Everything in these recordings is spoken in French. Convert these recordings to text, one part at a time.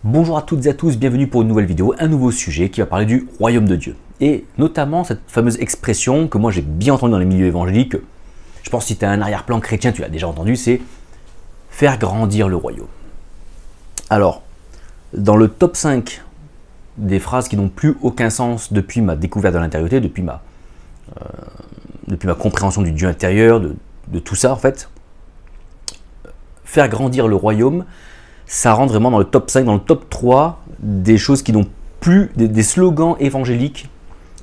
Bonjour à toutes et à tous, bienvenue pour une nouvelle vidéo, un nouveau sujet qui va parler du royaume de Dieu. Et notamment cette fameuse expression que moi j'ai bien entendue dans les milieux évangéliques, je pense que si tu as un arrière-plan chrétien, tu l'as déjà entendu, c'est faire grandir le royaume. Alors, dans le top 5 des phrases qui n'ont plus aucun sens depuis ma découverte de l'intériorité, depuis ma compréhension du Dieu intérieur, de tout ça en fait, faire grandir le royaume, ça rentre vraiment dans le top 5, dans le top 3 des choses qui n'ont plus, des slogans évangéliques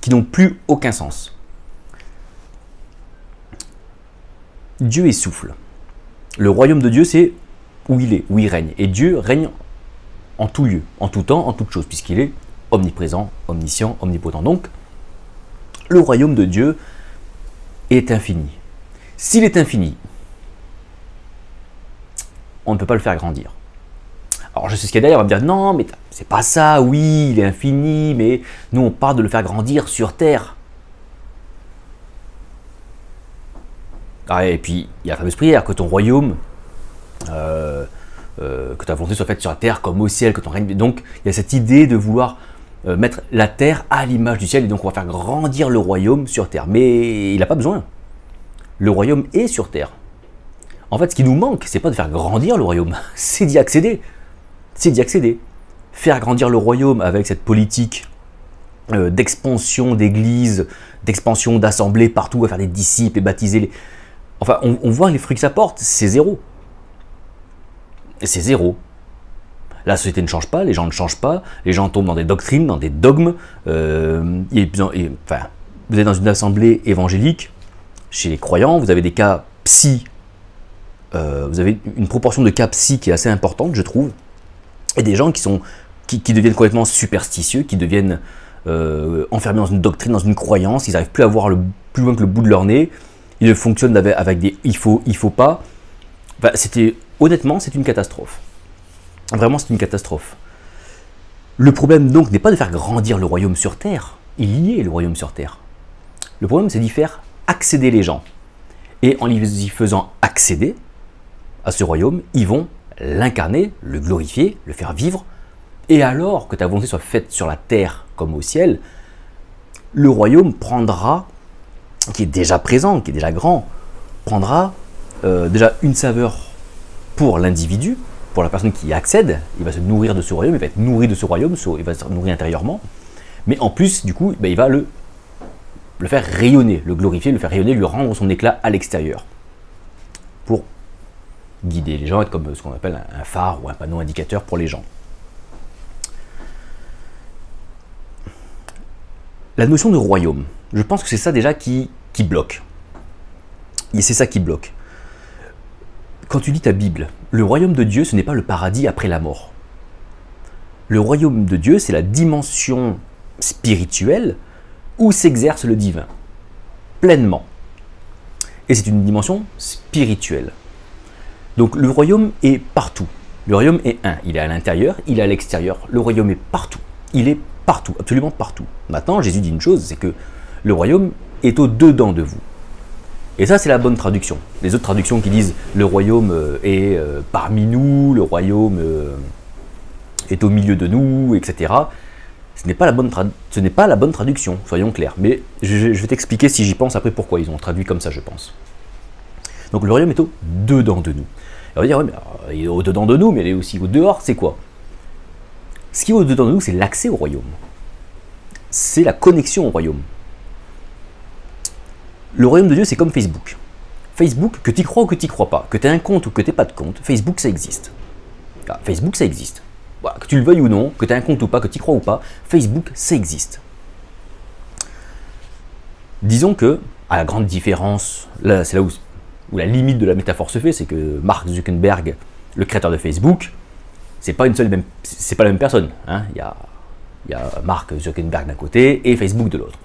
qui n'ont plus aucun sens. Dieu essouffle. Le royaume de Dieu, c'est où il est, où il règne. Et Dieu règne en tout lieu, en tout temps, en toute chose, puisqu'il est omniprésent, omniscient, omnipotent. Donc, le royaume de Dieu est infini. S'il est infini, on ne peut pas le faire grandir. Alors je sais ce qu'il y a derrière, on va me dire non mais c'est pas ça, oui il est infini, mais nous on parle de le faire grandir sur terre. Ah, et puis il y a la fameuse prière, que ton royaume, que ta volonté soit faite sur la terre comme au ciel, que ton règne. Donc il y a cette idée de vouloir mettre la terre à l'image du ciel, et donc on va faire grandir le royaume sur terre. Mais il n'a pas besoin. Le royaume est sur terre. En fait ce qui nous manque, c'est pas de faire grandir le royaume, c'est d'y accéder. C'est d'y accéder. Faire grandir le royaume avec cette politique d'expansion d'églises, d'expansion d'assemblées partout, à faire des disciples et baptiser les... Enfin, on voit les fruits que ça porte, c'est zéro. Et c'est zéro. La société ne change pas, les gens ne changent pas, les gens tombent dans des doctrines, dans des dogmes. Enfin, vous êtes dans une assemblée évangélique, chez les croyants, vous avez des cas psy, vous avez une proportion de cas psy qui est assez importante, je trouve. Et des gens qui deviennent complètement superstitieux, qui deviennent enfermés dans une doctrine, dans une croyance, ils n'arrivent plus à voir plus loin que le bout de leur nez, ils fonctionnent avec des il faut pas. Enfin, honnêtement, c'est une catastrophe. Vraiment, c'est une catastrophe. Le problème donc n'est pas de faire grandir le royaume sur terre, il y est le royaume sur terre. Le problème, c'est d'y faire accéder les gens. Et en y faisant accéder à ce royaume, ils vont l'incarner, le glorifier, le faire vivre, et alors que ta volonté soit faite sur la terre comme au ciel, le royaume prendra, qui est déjà présent, qui est déjà grand, prendra déjà une saveur pour l'individu, pour la personne qui y accède, il va se nourrir de ce royaume, il va être nourri de ce royaume, il va se nourrir intérieurement, mais en plus, du coup, il va le faire rayonner, le glorifier, le faire rayonner, lui rendre son éclat à l'extérieur, pour guider les gens, être comme ce qu'on appelle un phare ou un panneau indicateur pour les gens. La notion de royaume, je pense que c'est ça déjà qui bloque. Et c'est ça qui bloque. Quand tu lis ta Bible, le royaume de Dieu, ce n'est pas le paradis après la mort. Le royaume de Dieu, c'est la dimension spirituelle où s'exerce le divin, pleinement. Et c'est une dimension spirituelle. Donc le royaume est partout. Le royaume est un. Il est à l'intérieur, il est à l'extérieur. Le royaume est partout. Il est partout, absolument partout. Maintenant, Jésus dit une chose, c'est que le royaume est au-dedans de vous. Et ça, c'est la bonne traduction. Les autres traductions qui disent le royaume est parmi nous, le royaume est au milieu de nous, etc. Ce n'est pas la bonne traduction, soyons clairs. Mais je vais t'expliquer si j'y pense après pourquoi ils ont traduit comme ça, je pense. Donc le royaume est au-dedans de nous. On va dire, ouais, mais, il est au-dedans de nous, mais il est aussi au-dehors, c'est quoi? Ce qui est au-dedans de nous, c'est l'accès au royaume. C'est la connexion au royaume. Le royaume de Dieu, c'est comme Facebook. Facebook, que tu y crois ou que tu n'y crois pas, que tu aies un compte ou que tu n'aies pas de compte, Facebook, ça existe. Ah, Facebook, ça existe. Voilà, que tu le veuilles ou non, que tu aies un compte ou pas, que tu y crois ou pas, Facebook, ça existe. Disons que, à la grande différence, là, c'est là où la limite de la métaphore se fait, c'est que Mark Zuckerberg, le créateur de Facebook, c'est pas la même personne. Hein. Il y a Mark Zuckerberg d'un côté et Facebook de l'autre.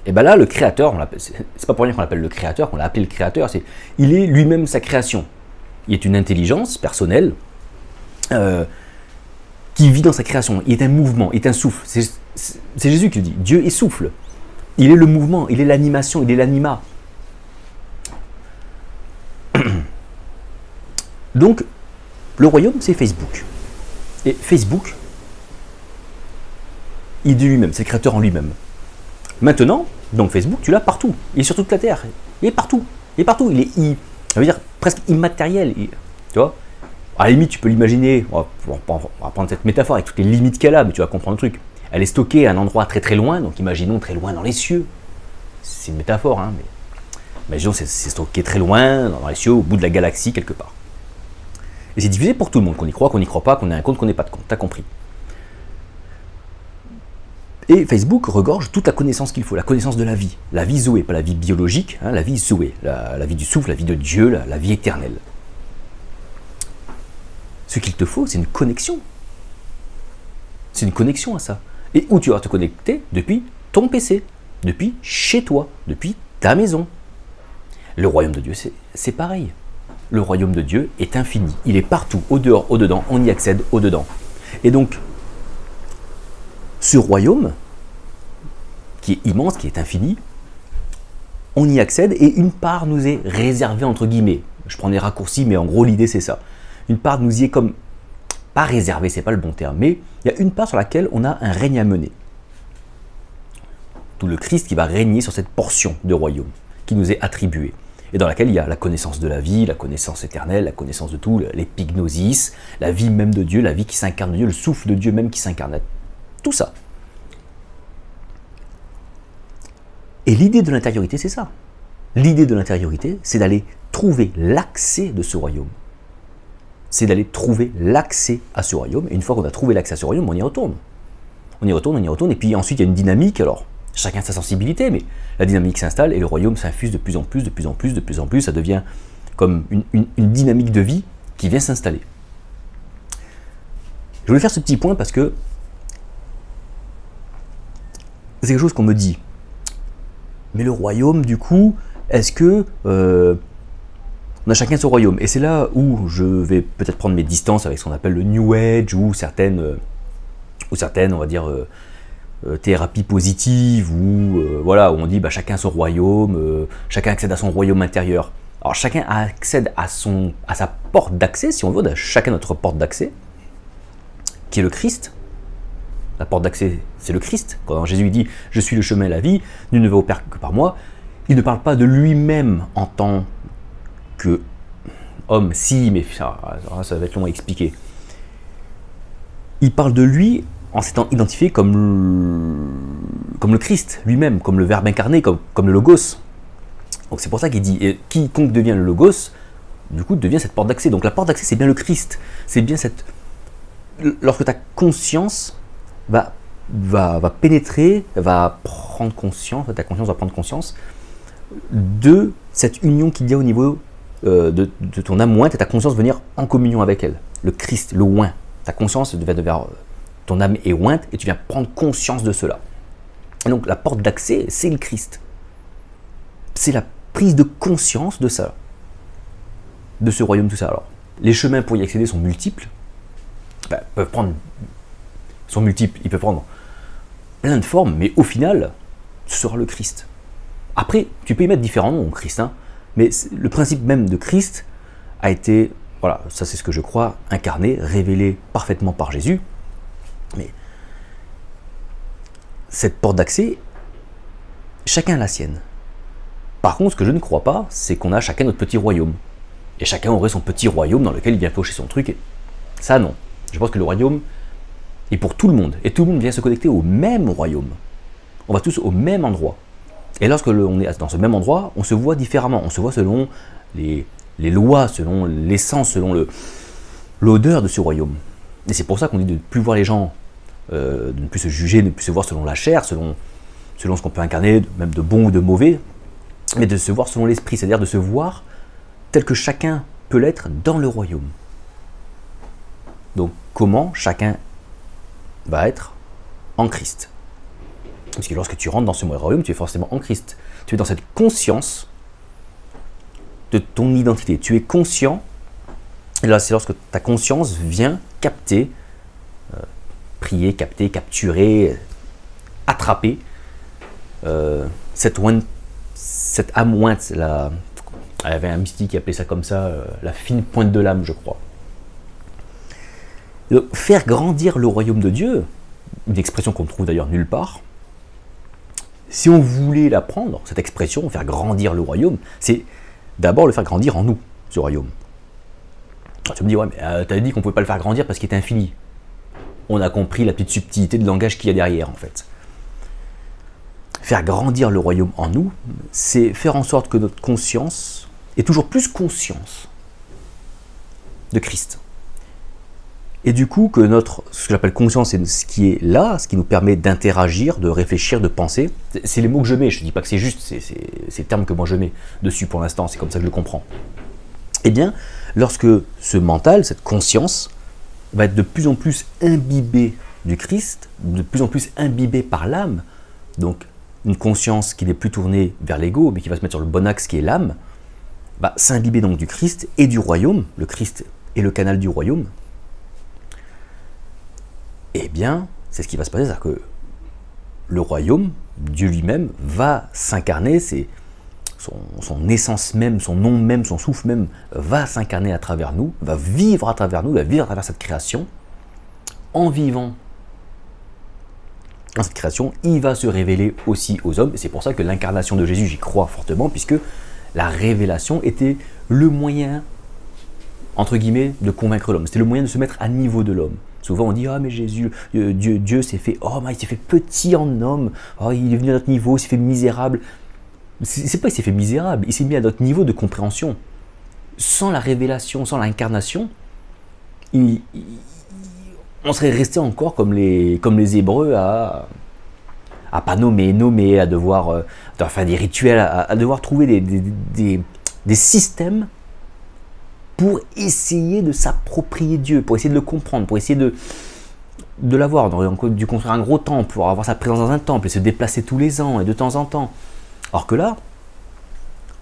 Et bien là, le créateur, c'est pas pour rien qu'on l'appelle le créateur, qu'on l'a appelé le créateur, il est lui-même sa création. Il est une intelligence personnelle qui vit dans sa création. Il est un mouvement, il est un souffle. C'est Jésus qui le dit. Dieu est souffle. Il est le mouvement, il est l'animation, il est l'anima. Donc, le royaume, c'est Facebook. Et Facebook, il est de lui-même, c'est le créateur en lui-même. Maintenant, donc Facebook, tu l'as partout. Il est sur toute la Terre. Il est partout. Il est partout. Ça veut dire presque immatériel. Tu vois, à la limite, tu peux l'imaginer. On va prendre cette métaphore avec toutes les limites qu'elle a, mais tu vas comprendre le truc. Elle est stockée à un endroit très très loin, donc imaginons très loin dans les cieux. C'est une métaphore, hein, mais imaginons c'est stocké très loin dans les cieux, au bout de la galaxie quelque part. Et c'est diffusé pour tout le monde, qu'on y croit, qu'on n'y croit pas, qu'on ait un compte, qu'on n'ait pas de compte. T'as compris. Et Facebook regorge toute la connaissance qu'il faut, la connaissance de la vie Zoé, pas la vie biologique, hein, la vie Zoé, la vie du souffle, la vie de Dieu, la vie éternelle. Ce qu'il te faut, c'est une connexion. C'est une connexion à ça. Et où tu vas te connecter depuis ton PC, depuis chez toi, depuis ta maison. Le royaume de Dieu, c'est pareil. Le royaume de Dieu est infini. Il est partout, au dehors, au dedans, on y accède au dedans. Et donc, ce royaume, qui est immense, qui est infini, on y accède et une part nous est réservée entre guillemets. Je prends des raccourcis, mais en gros l'idée c'est ça. Une part nous y est comme, pas réservée, c'est pas le bon terme, mais il y a une part sur laquelle on a un règne à mener. Tout le Christ qui va régner sur cette portion de royaume qui nous est attribuée. Et dans laquelle il y a la connaissance de la vie, la connaissance éternelle, la connaissance de tout, l'épignosis, la vie même de Dieu, la vie qui s'incarne de Dieu, le souffle de Dieu même qui s'incarne. Tout ça. Et l'idée de l'intériorité, c'est ça. L'idée de l'intériorité, c'est d'aller trouver l'accès de ce royaume. C'est d'aller trouver l'accès à ce royaume. Et une fois qu'on a trouvé l'accès à ce royaume, on y retourne. On y retourne, on y retourne. Et puis ensuite, il y a une dynamique. Alors, chacun sa sensibilité, mais la dynamique s'installe et le royaume s'infuse de plus en plus, de plus en plus, de plus en plus. Ça devient comme une dynamique de vie qui vient s'installer. Je voulais faire ce petit point parce que c'est quelque chose qu'on me dit. Mais le royaume, du coup, est-ce que on a chacun son royaume? Et c'est là où je vais peut-être prendre mes distances avec ce qu'on appelle le New Age ou certaines, on va dire, thérapies positives ou voilà, où on dit bah, chacun son royaume, chacun accède à son royaume intérieur. Alors chacun accède à sa porte d'accès, si on veut, chacun notre porte d'accès, qui est le Christ. La porte d'accès, c'est le Christ. Quand Jésus dit « Je suis le chemin et la vie, nul ne va au Père que par moi », il ne parle pas de lui-même en tant que homme, si, mais ça va être long à expliquer. Il parle de lui en s'étant identifié comme le Christ lui-même, comme le Verbe incarné, comme le Logos. Donc c'est pour ça qu'il dit et « Quiconque devient le Logos », du coup devient cette porte d'accès. Donc la porte d'accès, c'est bien le Christ. C'est bien cette... Lorsque ta conscience va pénétrer, va prendre conscience, ta conscience va prendre conscience de cette union qu'il y a au niveau de ton âme ointe et ta conscience venir en communion avec elle. Le Christ, le oint. Ta conscience devient vers ton âme est ointe et tu viens prendre conscience de cela. Et donc la porte d'accès, c'est le Christ. C'est la prise de conscience de ça, de ce royaume, tout ça. Alors, les chemins pour y accéder sont multiples. Sont multiples, il peut prendre plein de formes, mais au final, ce sera le Christ. Après, tu peux y mettre différents noms, Christ, hein, mais le principe même de Christ a été, voilà, ça c'est ce que je crois, incarné, révélé parfaitement par Jésus, mais cette porte d'accès, chacun a la sienne. Par contre, ce que je ne crois pas, c'est qu'on a chacun notre petit royaume. Et chacun aurait son petit royaume dans lequel il vient piocher son truc, et ça non. Je pense que le royaume est pour tout le monde, et tout le monde vient se connecter au même royaume. On va tous au même endroit. Et lorsque on est dans ce même endroit, on se voit différemment. On se voit selon les lois, selon l'essence, selon l'odeur de ce royaume. Et c'est pour ça qu'on dit de ne plus voir les gens, de ne plus se juger, de ne plus se voir selon la chair, selon ce qu'on peut incarner, même de bon ou de mauvais, mais de se voir selon l'esprit, c'est-à-dire de se voir tel que chacun peut l'être dans le royaume. Donc, comment chacun va être en Christ. Parce que lorsque tu rentres dans ce royaume, tu es forcément en Christ. Tu es dans cette conscience de ton identité. Tu es conscient, et là c'est lorsque ta conscience vient capter, prier, capter, capturer, attraper cette âme ointe. Il y avait un mystique qui appelait ça comme ça, la fine pointe de l'âme, je crois. Donc, faire grandir le royaume de Dieu, une expression qu'on ne trouve d'ailleurs nulle part. Si on voulait la prendre, cette expression, faire grandir le royaume, c'est d'abord le faire grandir en nous, ce royaume. Tu me dis, ouais, mais tu as dit qu'on ne pouvait pas le faire grandir parce qu'il est infini. On a compris la petite subtilité de langage qu'il y a derrière, en fait. Faire grandir le royaume en nous, c'est faire en sorte que notre conscience ait toujours plus conscience de Christ. Et du coup, que ce que j'appelle conscience, c'est ce qui est là, ce qui nous permet d'interagir, de réfléchir, de penser. C'est les mots que je mets, je ne dis pas que c'est juste, c'est les termes que moi je mets dessus pour l'instant, c'est comme ça que je le comprends. Eh bien, lorsque ce mental, cette conscience, va être de plus en plus imbibé du Christ, de plus en plus imbibé par l'âme, donc une conscience qui n'est plus tournée vers l'ego, mais qui va se mettre sur le bon axe qui est l'âme, va s'imbiber donc du Christ et du royaume, le Christ est le canal du royaume. Eh bien, c'est ce qui va se passer, c'est-à-dire que le royaume, Dieu lui-même, va s'incarner, son essence même, son nom même, son souffle même, va s'incarner à travers nous, va vivre à travers nous, va vivre à travers cette création. En vivant dans cette création, il va se révéler aussi aux hommes, et c'est pour ça que l'incarnation de Jésus, j'y crois fortement, puisque la révélation était le moyen, entre guillemets, de convaincre l'homme, c'était le moyen de se mettre à niveau de l'homme. Souvent on dit, ah mais Jésus, Dieu s'est fait, oh mais il s'est fait petit en homme, oh il est venu à notre niveau, il s'est fait misérable. C'est pas qu'il s'est fait misérable, il s'est mis à notre niveau de compréhension. Sans la révélation, sans l'incarnation, on serait resté encore comme les Hébreux à pas nommer, à devoir faire des rituels, à devoir trouver des systèmes pour essayer de s'approprier Dieu, pour essayer de le comprendre, pour essayer de l'avoir. On aurait dû construire un gros temple pour avoir sa présence dans un temple et se déplacer tous les ans et de temps en temps. Alors que là,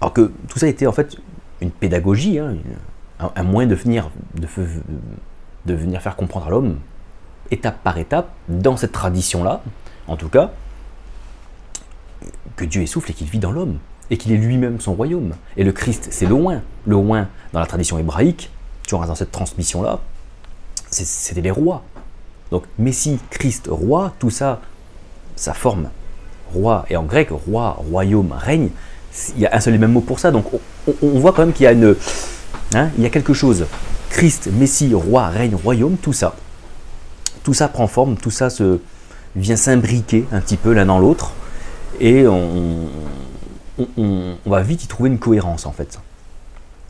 tout ça était en fait une pédagogie, hein, un moyen de venir faire comprendre à l'homme, étape par étape, dans cette tradition-là, en tout cas, que Dieu est souffle et qu'il vit dans l'homme, et qu'il est lui-même son royaume. Et le Christ, c'est le oin. Le oin, dans la tradition hébraïque, tu vois, dans cette transmission-là, c'était les rois. Donc, Messie, Christ, roi, tout ça, ça forme roi. Et en grec, roi, royaume, règne, il y a un seul et même mot pour ça. Donc, on voit quand même qu'il y a il y a quelque chose. Christ, Messie, roi, règne, royaume, tout ça prend forme, tout ça vient s'imbriquer un petit peu l'un dans l'autre. Et on va vite y trouver une cohérence en fait.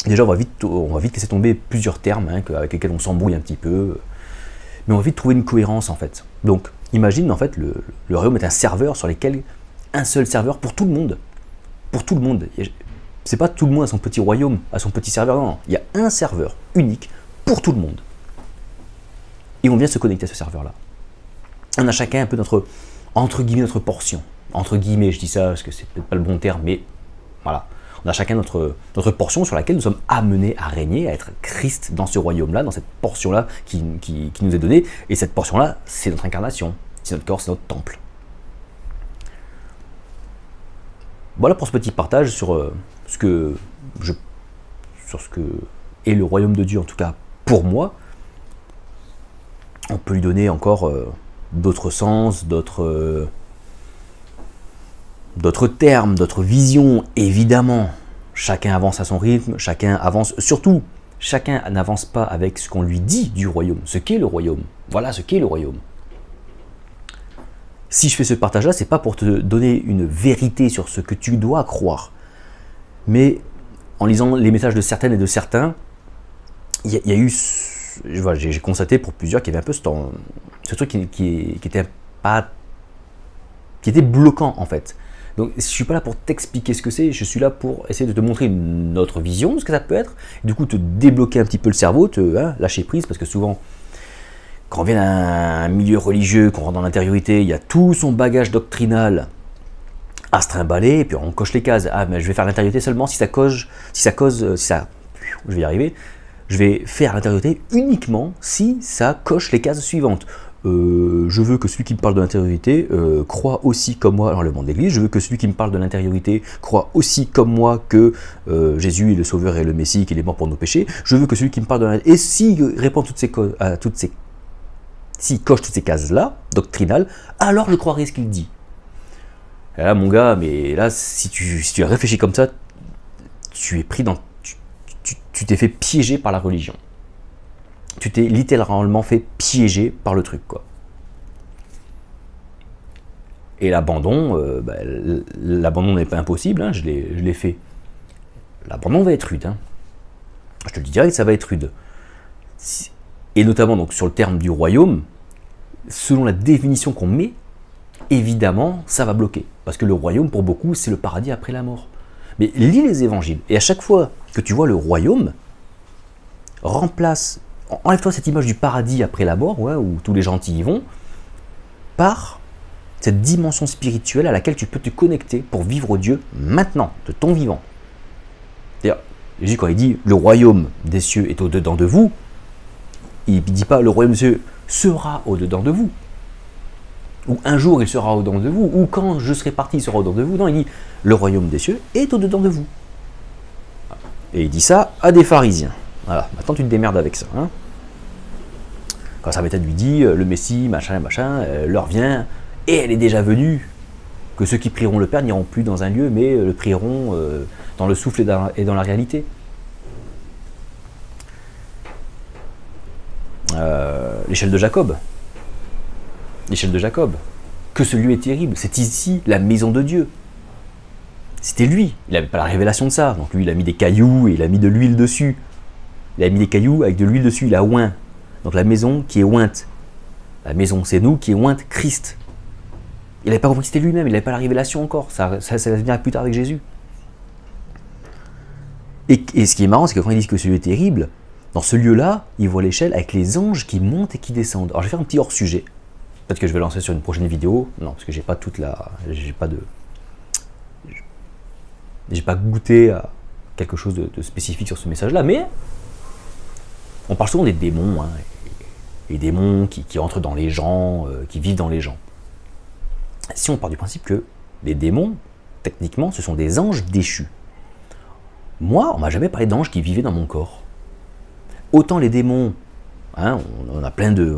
Déjà, on va vite laisser tomber plusieurs termes avec lesquels on s'embrouille un petit peu, mais on va vite trouver une cohérence en fait. Donc, imagine en fait le royaume est un serveur sur lequel un seul serveur pour tout le monde. Pour tout le monde. C'est pas tout le monde à son petit royaume, à son petit serveur, non. Il y a un serveur unique pour tout le monde. Et on vient se connecter à ce serveur-là. On a chacun un peu entre guillemets, notre portion. Entre guillemets, je dis ça parce que c'est peut-être pas le bon terme, mais voilà. On a chacun notre portion sur laquelle nous sommes amenés à régner, à être Christ dans ce royaume-là, dans cette portion-là qui nous est donnée. Et cette portion-là, c'est notre incarnation, c'est notre corps, c'est notre temple. Voilà pour ce petit partage sur ce que est le royaume de Dieu, en tout cas pour moi. On peut lui donner encore d'autres sens, d'autres termes, d'autres visions, évidemment. Chacun avance à son rythme, chacun avance, surtout, chacun n'avance pas avec ce qu'on lui dit du royaume, ce qu'est le royaume. Voilà ce qu'est le royaume. Si je fais ce partage-là, c'est pas pour te donner une vérité sur ce que tu dois croire, mais en lisant les messages de certaines et de certains, il y a eu, j'ai constaté pour plusieurs qu'il y avait un peu ce truc qui était bloquant en fait. Donc je ne suis pas là pour t'expliquer ce que c'est, je suis là pour essayer de te montrer une autre vision de ce que ça peut être, et du coup te débloquer un petit peu le cerveau, lâcher prise, parce que souvent, quand on vient d'un milieu religieux, qu'on rentre dans l'intériorité, il y a tout son bagage doctrinal à se trimballer, et puis on coche les cases. Ah, mais je vais faire l'intériorité seulement si je vais y arriver. Je vais faire l'intériorité uniquement si ça coche les cases suivantes. Je veux que celui qui me parle de l'intériorité croit aussi comme moi, l'enlèvement de l'église. Je veux que celui qui me parle de l'intériorité croit aussi comme moi que Jésus est le Sauveur et le Messie, qu'il est mort pour nos péchés. Je veux que celui qui me parle de l'intériorité, et s'il répond à toutes ces s'il coche toutes ces cases-là, doctrinales, alors je croirai ce qu'il dit. Et là, mon gars, mais là, si tu as réfléchi comme ça, tu es pris dans... Tu t'es fait piéger par la religion. Tu t'es littéralement fait piéger par le truc, quoi. Et l'abandon, l'abandon n'est pas impossible, hein, je l'ai fait. L'abandon va être rude, hein. Je te le dis direct, ça va être rude. Et notamment donc, sur le terme du royaume, selon la définition qu'on met, évidemment, ça va bloquer. Parce que le royaume, pour beaucoup, c'est le paradis après la mort. Mais lis les évangiles, et à chaque fois que tu vois le royaume, enlève-toi cette image du paradis après la mort, ouais, où tous les gentils y vont, par cette dimension spirituelle à laquelle tu peux te connecter pour vivre Dieu maintenant, de ton vivant. C'est-à-dire, Jésus, quand il dit « le royaume des cieux est au-dedans de vous », il ne dit pas « le royaume des cieux sera au-dedans de vous ». Ou un jour il sera au-dedans de vous, ou quand je serai parti il sera au-dedans de vous. Non, il dit le royaume des cieux est au-dedans de vous. Et il dit ça à des pharisiens. Voilà, maintenant tu te démerdes avec ça. Hein. Quand ça va être lui dit le Messie, machin, l'heure vient, et elle est déjà venue, que ceux qui prieront le Père n'iront plus dans un lieu, mais le prieront dans le souffle et dans la réalité. L'échelle de Jacob. L'échelle de Jacob. Que ce lieu est terrible. C'est ici la maison de Dieu. C'était lui. Il n'avait pas la révélation de ça. Donc lui, il a mis des cailloux et il a mis de l'huile dessus. Il a mis des cailloux avec de l'huile dessus. Il a oint. Donc la maison qui est ointe. La maison, c'est nous qui est ointe Christ. Il n'avait pas compris que c'était lui-même. Il n'avait pas la révélation encore. Ça vient plus tard avec Jésus. Et ce qui est marrant, c'est que quand ils disent que ce lieu est terrible, dans ce lieu-là, il voit l'échelle avec les anges qui montent et qui descendent. Alors je vais faire un petit hors-sujet. Peut-être que je vais lancer sur une prochaine vidéo. Non, parce que j'ai pas toute la... J'ai pas goûté à quelque chose de spécifique sur ce message-là, mais on parle souvent des démons, hein, les démons qui entrent dans les gens, qui vivent dans les gens. Si on part du principe que les démons, techniquement, ce sont des anges déchus. Moi, on m'a jamais parlé d'anges qui vivaient dans mon corps. Autant les démons, hein, on a plein de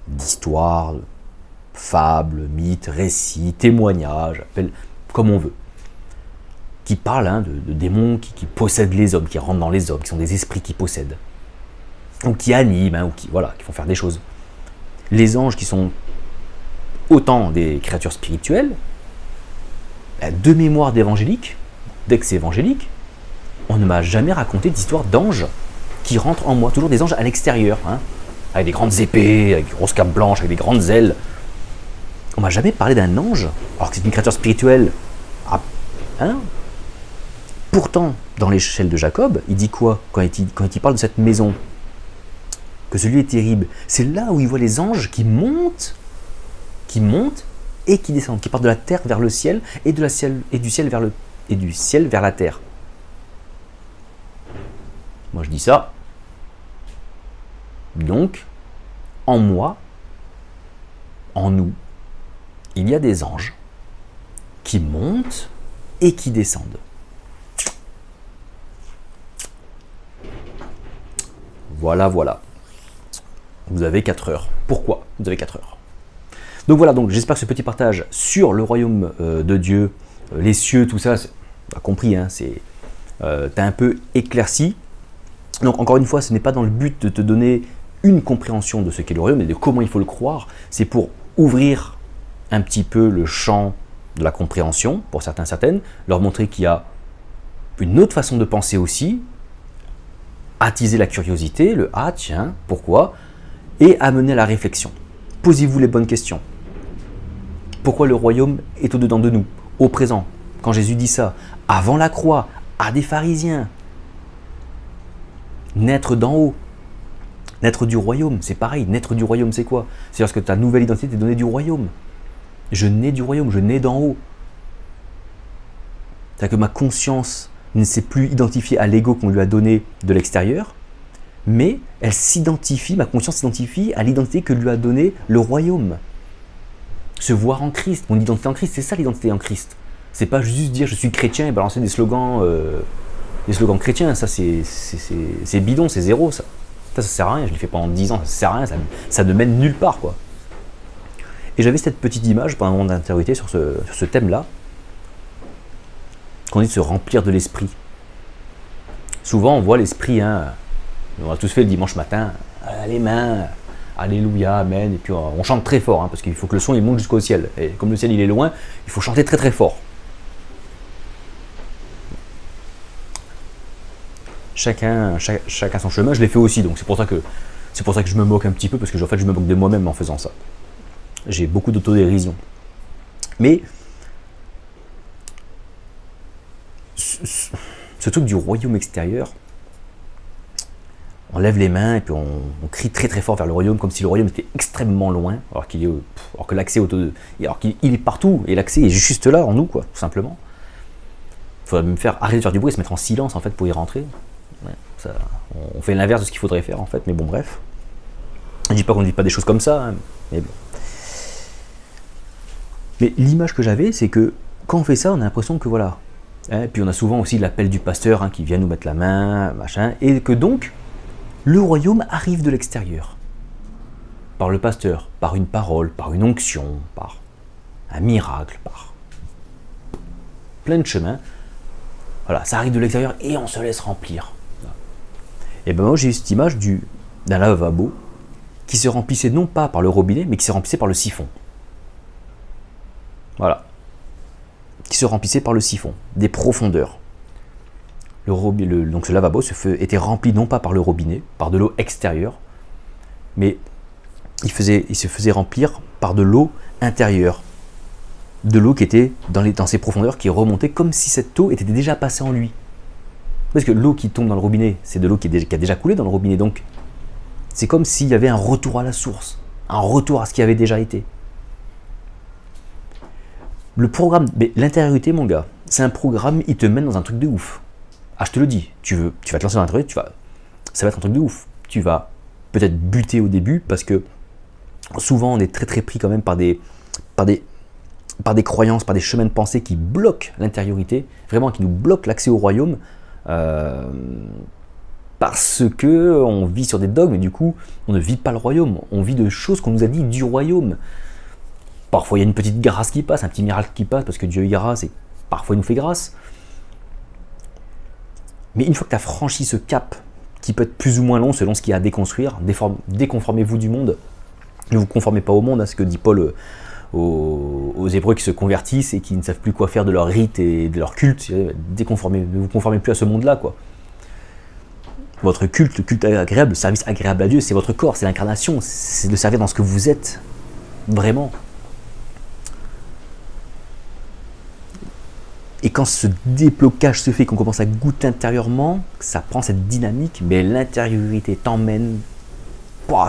d'histoires, fables, mythes, récits, témoignages, appelle comme on veut, qui parlent de démons qui possèdent les hommes, qui rentrent dans les hommes, qui sont des esprits qui possèdent, ou qui animent, ou qui font faire des choses. Les anges qui sont autant des créatures spirituelles, de mémoire d'évangélique, dès que c'est évangélique, on ne m'a jamais raconté d'histoire d'anges qui rentrent en moi, toujours des anges à l'extérieur, hein, avec des grandes épées, avec des grosses capes blanches, avec des grandes ailes. On m'a jamais parlé d'un ange, alors que c'est une créature spirituelle. Hein. Pourtant, dans l'échelle de Jacob, il dit quoi quand il parle de cette maison? Que celui est terrible. C'est là où il voit les anges qui montent et qui descendent, qui partent de la terre vers le ciel et du ciel vers la terre. Moi je dis ça. Donc, en moi, en nous, il y a des anges qui montent et qui descendent. Voilà, voilà. Vous avez 4 heures. Pourquoi vous avez 4 heures? Donc voilà, donc j'espère que ce petit partage sur le royaume de Dieu, les cieux, tout ça, t'as compris, hein, t'as un peu éclairci. Donc encore une fois, ce n'est pas dans le but de te donner une compréhension de ce qu'est le royaume et de comment il faut le croire. C'est pour ouvrir un petit peu le champ de la compréhension, pour certains, certaines, leur montrer qu'il y a une autre façon de penser aussi, attiser la curiosité, le « ah tiens, pourquoi ?» et amener à la réflexion. Posez-vous les bonnes questions. Pourquoi le royaume est au-dedans de nous, au présent? Quand Jésus dit ça, avant la croix, à des pharisiens. Naître d'en haut. Naître du royaume, c'est pareil. Naître du royaume, c'est quoi? C'est lorsque ta nouvelle identité t'est donnée du royaume. Je nais du royaume, je nais d'en haut. C'est-à-dire que ma conscience ne s'est plus identifiée à l'ego qu'on lui a donné de l'extérieur, mais elle s'identifie, ma conscience s'identifie à l'identité que lui a donnée le royaume. Se voir en Christ, mon identité en Christ, c'est ça l'identité en Christ. C'est pas juste dire je suis chrétien et balancer des slogans chrétiens, ça c'est bidon, c'est zéro ça. Ça sert à rien, je l'ai fait pendant 10 ans, ça sert à rien, ça ne mène nulle part, quoi. Et j'avais cette petite image pendant un moment d'intériorité sur ce thème-là, qu'on dit de se remplir de l'esprit. Souvent, on voit l'esprit, hein, on a tous fait le dimanche matin, les mains, alléluia, amen, et puis on chante très fort, hein, parce qu'il faut que le son il monte jusqu'au ciel. Et comme le ciel il est loin, il faut chanter très très fort. Chacun son chemin, je l'ai fait aussi, donc c'est pour ça que je me moque un petit peu, parce que en fait je me moque de moi-même en faisant ça. J'ai beaucoup d'autodérision. Mais ce truc du royaume extérieur, on lève les mains et puis on crie très très fort vers le royaume, comme si le royaume était extrêmement loin, alors que l'accès alors qu'il est partout, et l'accès est juste là en nous, quoi, tout simplement. Il faudrait même arrêter de faire du bruit et se mettre en silence en fait pour y rentrer. Ouais, on fait l'inverse de ce qu'il faudrait faire en fait, mais bon, bref. Je ne dis pas qu'on ne dit pas des choses comme ça, hein, mais bon. Mais l'image que j'avais, c'est que quand on fait ça, on a l'impression que voilà. Hein, puis on a souvent aussi l'appel du pasteur, hein, qui vient nous mettre la main, machin, et que donc le royaume arrive de l'extérieur. Par le pasteur, par une parole, par une onction, par un miracle, par plein de chemins. Voilà, ça arrive de l'extérieur et on se laisse remplir. Et ben moi j'ai eu cette image d'un lavabo qui se remplissait non pas par le robinet, mais qui se remplissait par le siphon. Voilà. Qui se remplissait par le siphon, des profondeurs. Donc ce lavabo était rempli non pas par le robinet, par de l'eau extérieure, mais il se faisait remplir par de l'eau intérieure. De l'eau qui était dans ses profondeurs, qui remontait comme si cette eau était déjà passée en lui. Parce que l'eau qui tombe dans le robinet, c'est de l'eau qui a déjà coulé dans le robinet, donc c'est comme s'il y avait un retour à la source, un retour à ce qui avait déjà été. Le programme, l'intériorité, mon gars, c'est un programme, il te mène dans un truc de ouf. Ah, je te le dis, tu vas te lancer dans l'intériorité, ça va être un truc de ouf. Tu vas peut-être buter au début, parce que souvent on est très très pris quand même par des croyances, par des chemins de pensée qui bloquent l'intériorité, vraiment qui nous bloquent l'accès au royaume, parce que on vit sur des dogmes et du coup on ne vit pas le royaume, on vit de choses qu'on nous a dit du royaume. Parfois il y a une petite grâce qui passe, un petit miracle qui passe parce que Dieu est grâce et parfois il nous fait grâce. Mais une fois que tu as franchi ce cap, qui peut être plus ou moins long selon ce qu'il y a à déconstruire, déconformez-vous du monde, ne vous conformez pas au monde, à ce que dit Paul aux Hébreux qui se convertissent et qui ne savent plus quoi faire de leur rite et de leur culte. Ne vous conformez plus à ce monde-là, quoi. Votre culte, le culte agréable, le service agréable à Dieu, c'est votre corps, c'est l'incarnation, c'est de servir dans ce que vous êtes, vraiment. Et quand ce déblocage se fait, qu'on commence à goûter intérieurement, ça prend cette dynamique, mais l'intériorité t'emmène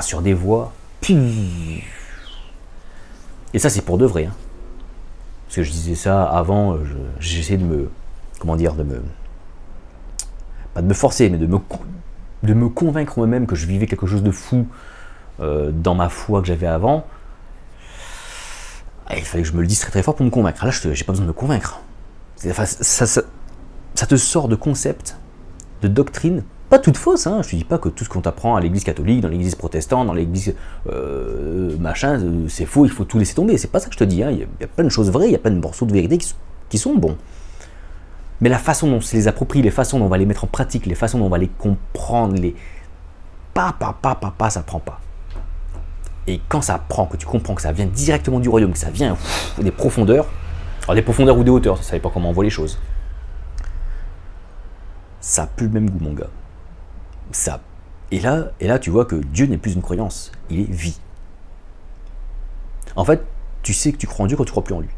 sur des voies. Et ça, c'est pour de vrai. Hein. Parce que je disais ça avant, j'essayais de me... Comment dire, pas de me forcer, mais de me convaincre moi-même que je vivais quelque chose de fou dans ma foi que j'avais avant. Et il fallait que je me le dise très très fort pour me convaincre. Là, j'ai pas besoin de me convaincre. Enfin, ça te sort de concepts, de doctrines, pas toutes fausses, hein. Je te dis pas que tout ce qu'on t'apprend à l'église catholique, dans l'église protestante, dans l'église machin, c'est faux, il faut tout laisser tomber, c'est pas ça que je te dis, hein. Il y a plein de choses vraies, il y a plein de morceaux de vérité qui sont bons. Mais la façon dont on se les approprie, les façons dont on va les mettre en pratique, les façons dont on va les comprendre, ça prend pas. Et quand ça prend, que tu comprends que ça vient directement du royaume, que ça vient des profondeurs, alors des profondeurs ou des hauteurs, ça ne savait pas comment on voit les choses. Ça n'a plus le même goût, mon gars. Et là, tu vois que Dieu n'est plus une croyance, il est vie. En fait, tu sais que tu crois en Dieu quand tu ne crois plus en lui.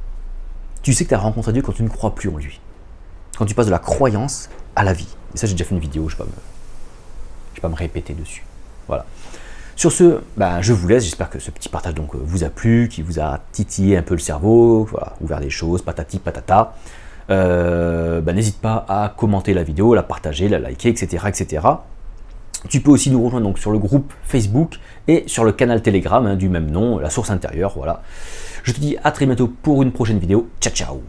Tu sais que tu as rencontré Dieu quand tu ne crois plus en lui. Quand tu passes de la croyance à la vie. Et ça, j'ai déjà fait une vidéo, je ne vais pas me répéter dessus. Voilà. Sur ce, je vous laisse, j'espère que ce petit partage donc, vous a plu, qui vous a titillé un peu le cerveau, voilà, ouvert des choses, patati patata. N'hésite pas à commenter la vidéo, la partager, la liker, etc. etc. Tu peux aussi nous rejoindre donc, sur le groupe Facebook et sur le canal Telegram du même nom, la source intérieure. Voilà. Je te dis à très bientôt pour une prochaine vidéo. Ciao, ciao.